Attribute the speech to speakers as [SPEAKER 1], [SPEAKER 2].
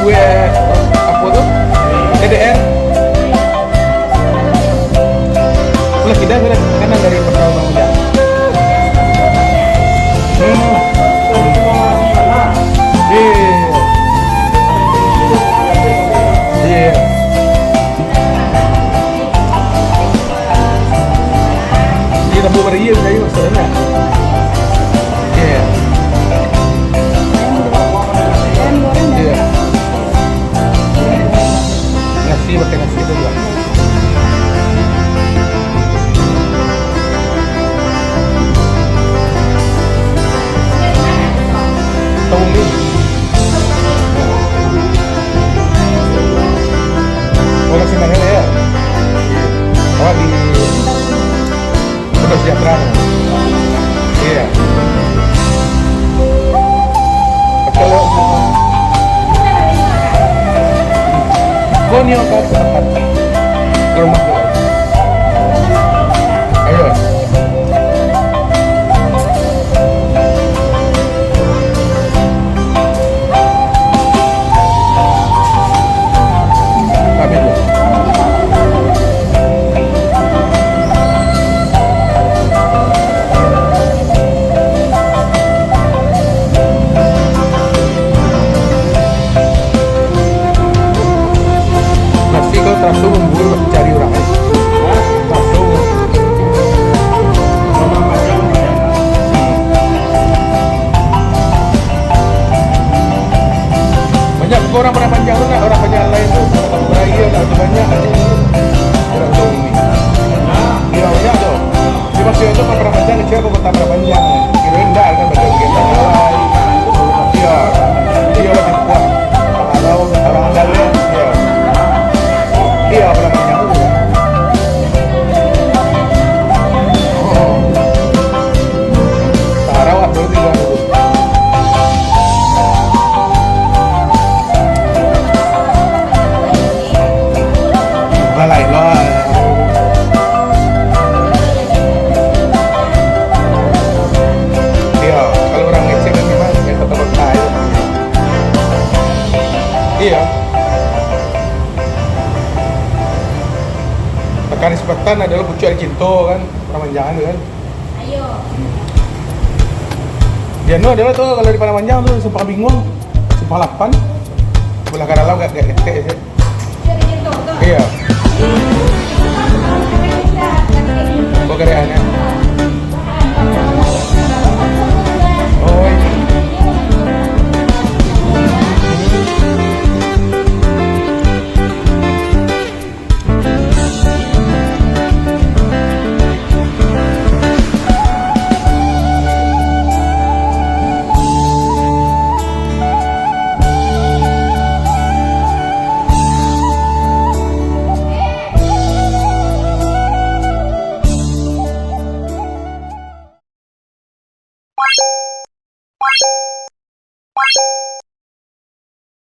[SPEAKER 1] gue apa tuh? DDR. Ulah kita kanan dari pertama muda. Iya. Kita mau beriak saya maksudnya. Iya. Iya. Nasi pakai nasi itu juga. Tahu nih. Orang Sinarnya ya. Oh di Pondok Sejahtera. Iya. Kalau kau nih ke tempat ke rumah gue. Ayo. Kami dulu. Nasi kau terasa memburu cari orang lain. Terasa. Banyak orang pernah panjang tu nak orang panjang lain tu orang beraya tak tu banyak orang tu ini. Dia banyak tu. Dia masih tu pernah panjang kecil apa kota pernah panjang. Kira rendah kan badan kita lain. Dia dia lebih kuat. Kalau orang dalam dia dia pernah panjang tu. Sarawak tu tinggal tu. Lain lah. Iya, kalau orang kecil kan memang kayak kota-kota itu. Iya. Tekan Sepetan adalah pucuk ada cinta kan, Panamanjangan tu kan.
[SPEAKER 2] Ayo.
[SPEAKER 1] Dia nu adalah tuh kalau di Panamanjang tuh Sumpah Bingung, Sumpah 8, belah ke dalam gak ketek sih. Iya. Kok kereannya?